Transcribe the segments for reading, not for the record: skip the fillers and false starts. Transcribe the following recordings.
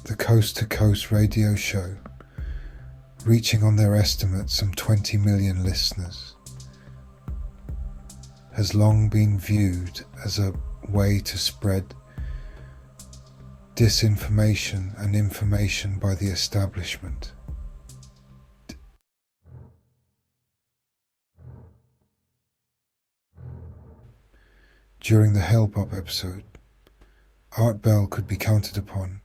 The Coast to Coast radio show, reaching on their estimate some 20 million listeners, has long been viewed as a way to spread disinformation and information by the establishment. During the Hale-Bopp episode, Art Bell could be counted upon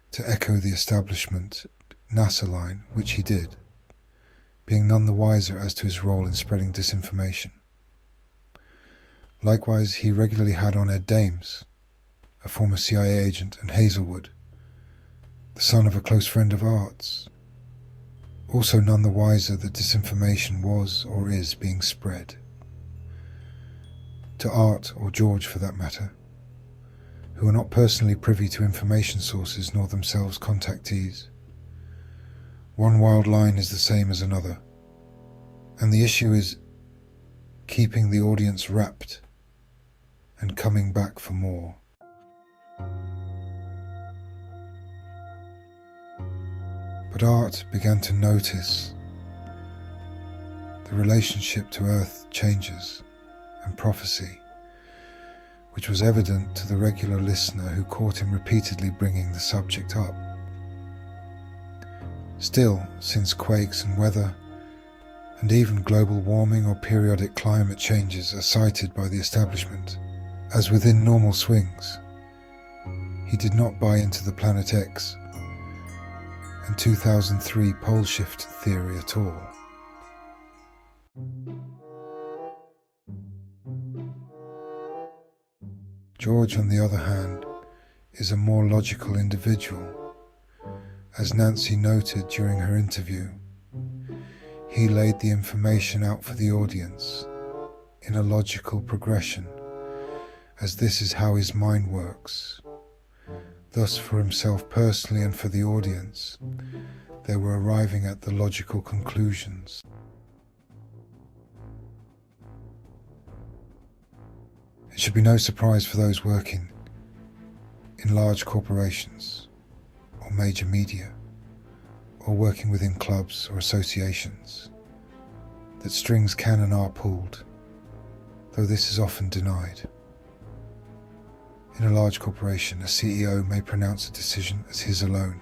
to echo the establishment NASA line, which he did, being none the wiser as to his role in spreading disinformation. Likewise, he regularly had on Ed Dames, a former CIA agent, and Hazelwood, the son of a close friend of Art's, also none the wiser that disinformation was or is being spread. To Art, or George for that matter, who are not personally privy to information sources nor themselves contactees, one wild line is the same as another, and the issue is keeping the audience rapt and coming back for more. But Art began to notice the relationship to Earth changes and prophecy, which was evident to the regular listener who caught him repeatedly bringing the subject up. Still, since quakes and weather, and even global warming or periodic climate changes are cited by the establishment as within normal swings, he did not buy into the Planet X and 2003 pole shift theory at all. George, on the other hand, is a more logical individual. As Nancy noted during her interview, he laid the information out for the audience in a logical progression, as this is how his mind works. Thus, for himself personally and for the audience, they were arriving at the logical conclusions. It should be no surprise for those working in large corporations or major media, or working within clubs or associations, that strings can and are pulled, though this is often denied. In a large corporation, a CEO may pronounce a decision as his alone,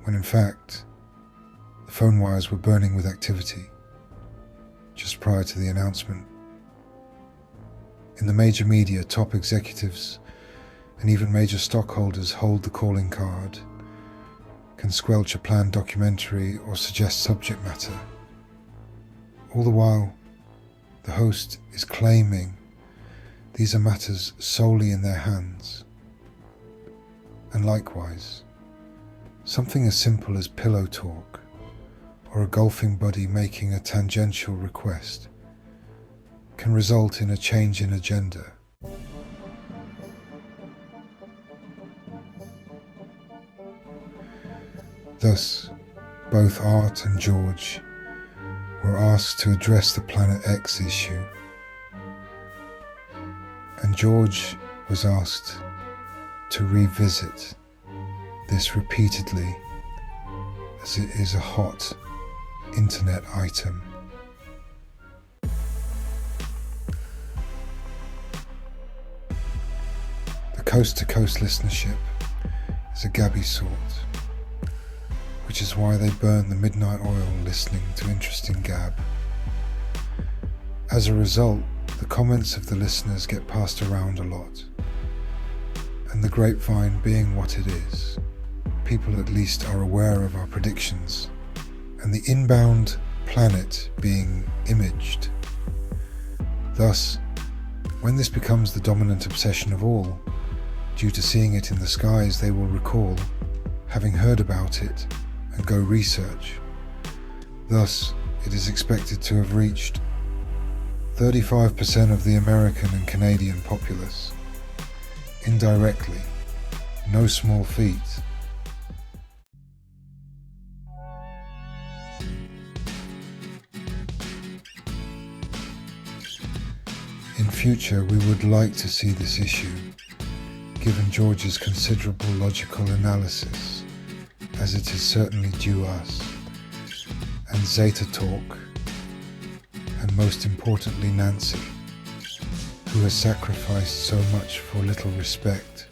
when in fact the phone wires were burning with activity just prior to the announcement. In the major media, top executives and even major stockholders hold the calling card, can squelch a planned documentary or suggest subject matter. All the while, the host is claiming these are matters solely in their hands. And likewise, something as simple as pillow talk or a golfing buddy making a tangential request can result in a change in agenda. Thus, both Art and George were asked to address the Planet X issue, and George was asked to revisit this repeatedly, as it is a hot internet item. The coast-to-coast listenership is a gabby sort, which is why they burn the midnight oil listening to interesting gab. As a result, the comments of the listeners get passed around a lot, and the grapevine being what it is, people at least are aware of our predictions, and the inbound planet being imaged. Thus, when this becomes the dominant obsession of all, due to seeing it in the skies, they will recall having heard about it and go research. Thus, it is expected to have reached 35% of the American and Canadian populace. Indirectly, no small feat. In future, we would like to see this issue given George's considerable logical analysis, as it is certainly due us, and Zeta Talk, and most importantly Nancy, who has sacrificed so much for little respect.